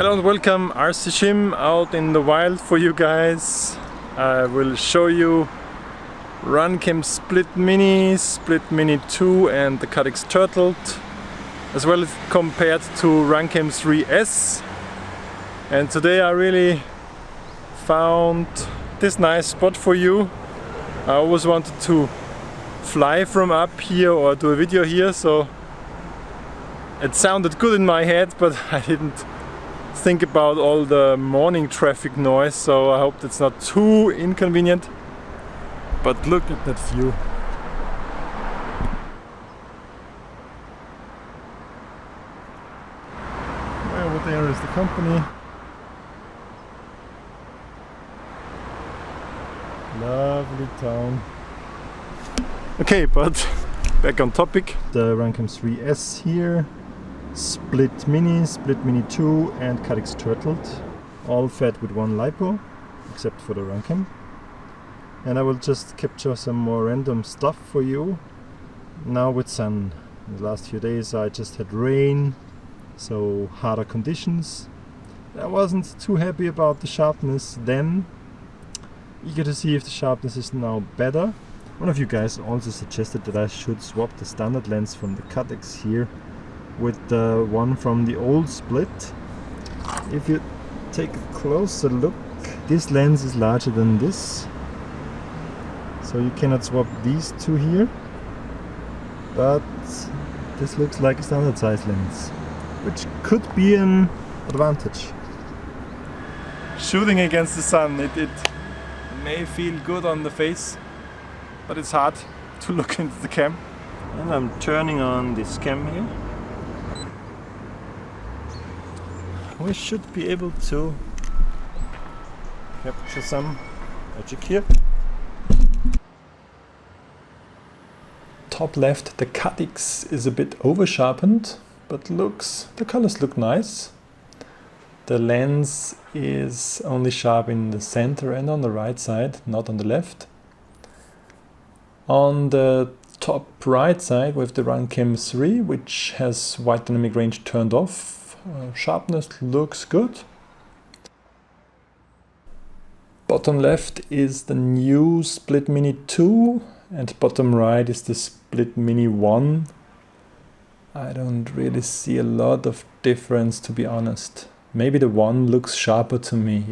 Hello and welcome, RCSchim out in the wild for you guys. I will show you Runcam SplitMini, SplitMini2 and the CADDX Turtlet, as well as compared to Runcam3s. And today I really found this nice spot for you. I always wanted to fly from up here or do a video here, so it sounded good in my head, but I didn't think about all the morning traffic noise, so I hope that's not too inconvenient. But look at that view. Way over there is the company. Lovely town. Okay, but back on topic. The Runcam3s here. SplitMini, SplitMini2 and CADDX Turtlet, all fed with one LiPo, except for the Runcam. And I will just capture some more random stuff for you. Now with sun. In the last few days I just had rain, so harder conditions. I wasn't too happy about the sharpness then. Eager to see if the sharpness is now better. One of you guys also suggested that I should swap the standard lens from the CADDX here with the one from the old Split. If you take a closer look, this lens is larger than this, so you cannot swap these two here, but this looks like a standard size lens, which could be an advantage. Shooting against the sun, it may feel good on the face, but it's hard to look into the cam. And I'm turning on this cam here. We should be able to capture some magic here. Top left, the CADDX is a bit over sharpened, but the colors look nice. The lens is only sharp in the center and on the right side, not on the left. On the top right side with the Runcam3, which has wide dynamic range turned off, sharpness looks good. Bottom left is the new SplitMini2 and bottom right is the SplitMini1. I don't really see a lot of difference, to be honest. Maybe the one looks sharper to me,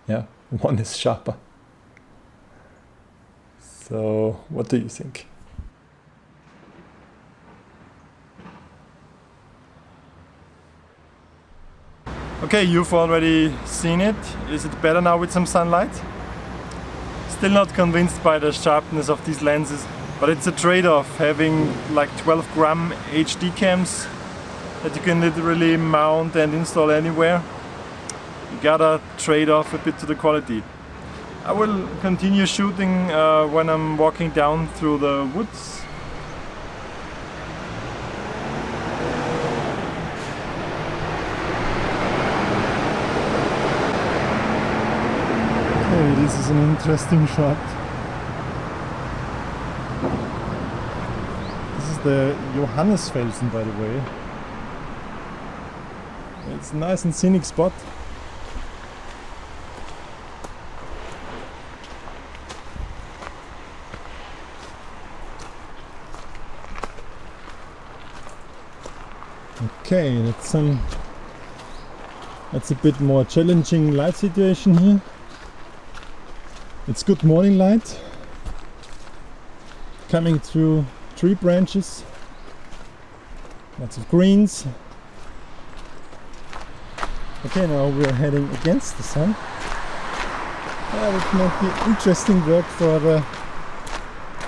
yeah, one is sharper. So what do you think? Okay, you've already seen it. Is it better now with some sunlight? Still not convinced by the sharpness of these lenses, but it's a trade-off having like 12 gram HD cams that you can literally mount and install anywhere. You gotta trade off a bit to the quality. I will continue shooting when I'm walking down through the woods. Okay, this is an interesting shot. This is the Johannesfelsen, by the way. It's a nice and scenic spot. Okay, that's a bit more challenging light situation here. It's good morning light coming through tree branches, lots of greens. Okay, now we're heading against the sun. It might be interesting work for the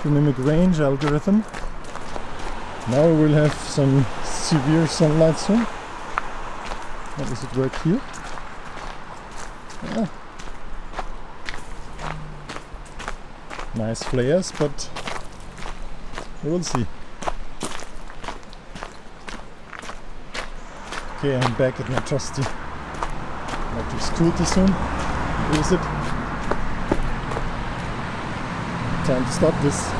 dynamic range algorithm. Now we will have some severe sunlight soon. How does it work here? Yeah. Nice flares, but we will see. Okay, I'm back at my trusty electric scooter soon. Use it. Time to stop this.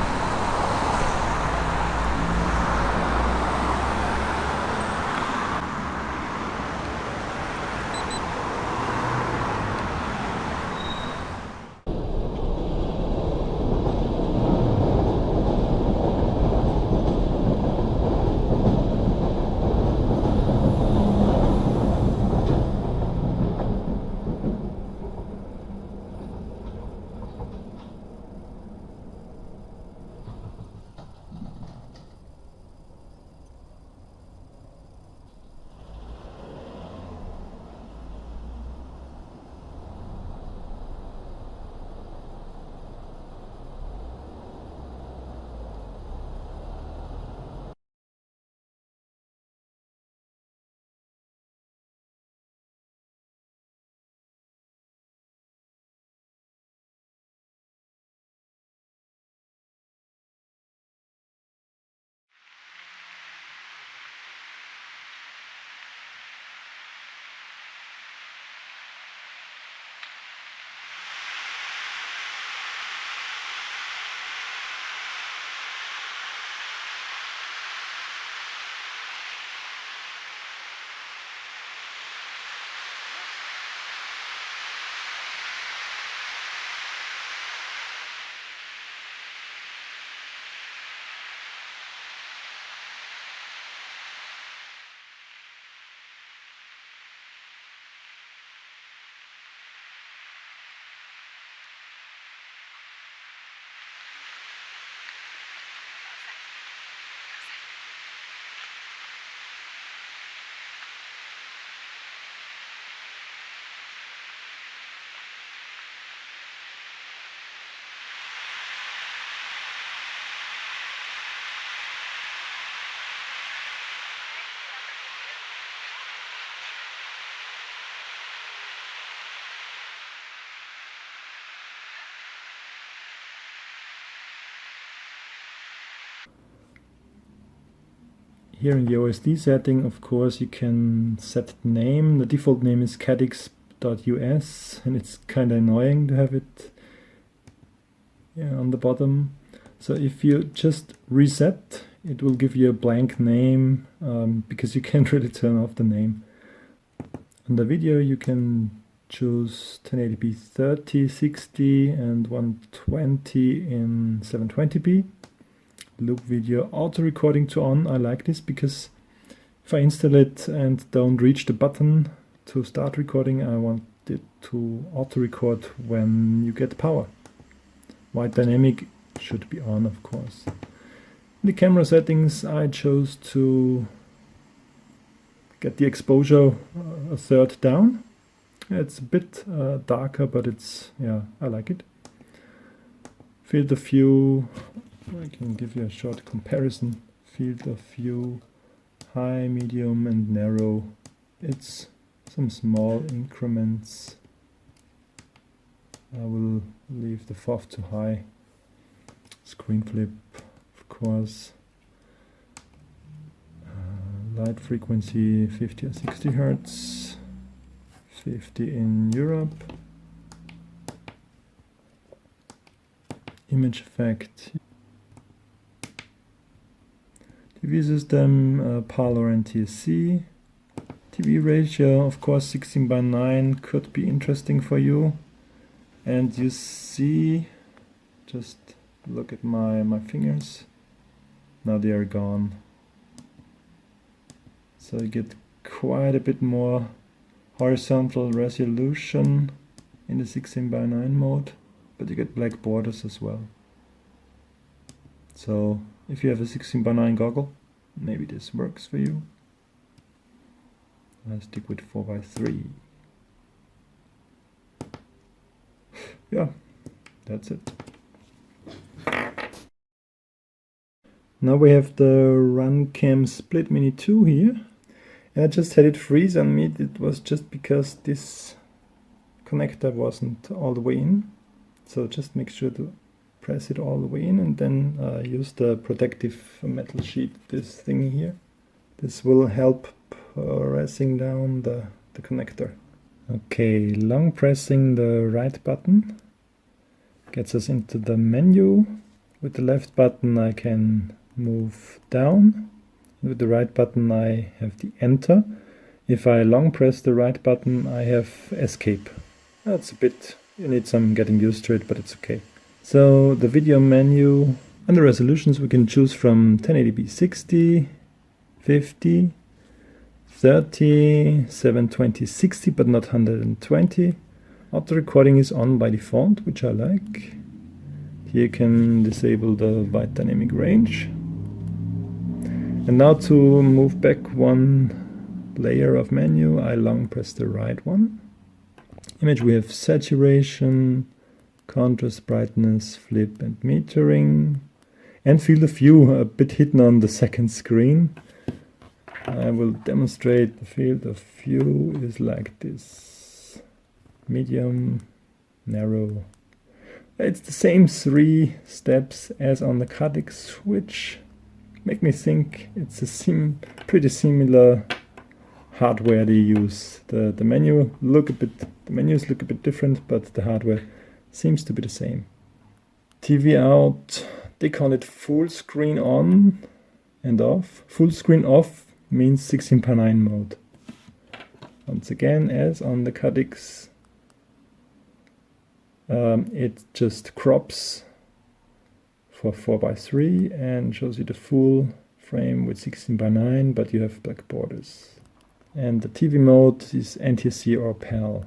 here in the OSD setting, of course, you can set the name. The default name is CADDX.us, and it's kind of annoying to have it on the bottom. So if you just reset, it will give you a blank name, because you can't really turn off the name. On the video, you can choose 1080p 30, 60 and 120 in 720p. Loop video auto recording to on. I like this because if I install it and don't reach the button to start recording, I want it to auto record when you get power. White dynamic should be on, of course. In the camera settings, I chose to get the exposure a third down. It's a bit darker, but it's, yeah, I like it. Field of view, I can give you a short comparison. Field of view, high, medium and narrow. It's some small increments. I will leave the FOV to high. Screen flip, of course. Light frequency 50 or 60 Hertz. 50 in Europe. Image effect. TV system, PAL or NTSC. TV ratio, of course 16:9 could be interesting for you. And you see, just look at my fingers. Now they are gone. So you get quite a bit more horizontal resolution in the 16:9 mode, but you get black borders as well. So if you have a 16:9 goggle, maybe this works for you. I'll stick with 4:3. Yeah, that's it. Now we have the Runcam SplitMini2 here. And I just had it freeze on me. It was just because this connector wasn't all the way in. So just make sure to press it all the way in and then use the protective metal sheet, this thing here. This will help pressing down the connector. Okay, long pressing the right button gets us into the menu. With the left button I can move down. With the right button I have the enter. If I long press the right button I have escape. That's a bit, you need some getting used to it, but it's okay. So the video menu, under resolutions we can choose from 1080p 60, 50, 30, 720, 60 but not 120. Auto recording is on by default, which I like. Here you can disable the wide dynamic range. And now to move back one layer of menu, I long press the right one. Image we have saturation, contrast, brightness, flip and metering. And field of view, a bit hidden on the second screen. I will demonstrate the field of view is like this. Medium, narrow. It's the same 3 steps as on the CADDX switch. Make me think it's a pretty similar hardware they use. The menus look a bit different, but the hardware seems to be the same. TV out, they call it full screen on and off. Full screen off means 16:9 mode. Once again, as on the CADDX, it just crops for 4:3 and shows you the full frame with 16:9, but you have black borders. And the TV mode is NTSC or PAL.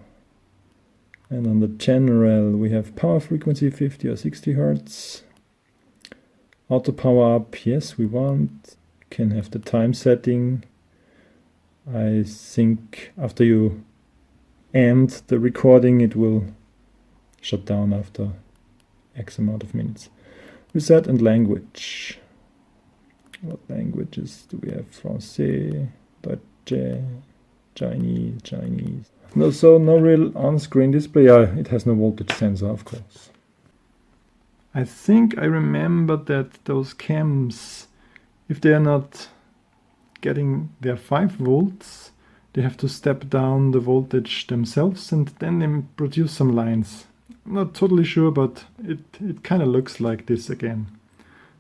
And on the general we have power frequency 50 or 60 Hertz. Auto power up, yes we want. Can have the time setting. I think after you end the recording it will shut down after X amount of minutes. Reset and language. What languages do we have? Français, Deutsche, Chinese. No, so no real on-screen display. Yeah, it has no voltage sensor, of course. I think I remember that those cams, if they are not getting their 5 volts, they have to step down the voltage themselves and then they produce some lines. I'm not totally sure, but it kind of looks like this again.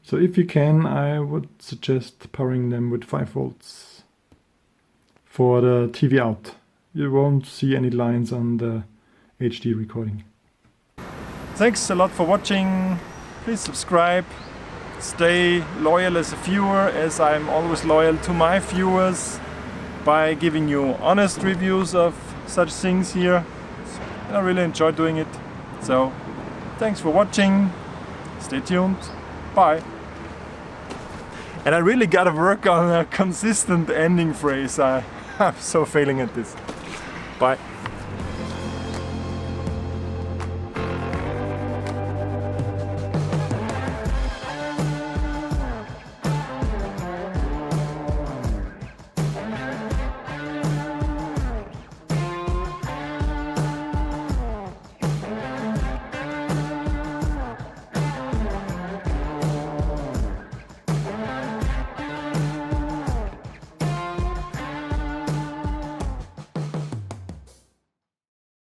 So if you can, I would suggest powering them with 5 volts for the TV out. You won't see any lines on the HD recording. Thanks a lot for watching. Please subscribe. Stay loyal as a viewer, as I'm always loyal to my viewers by giving you honest reviews of such things here. I really enjoy doing it. So, thanks for watching. Stay tuned. Bye. And I really gotta work on a consistent ending phrase. I'm so failing at this. Bye.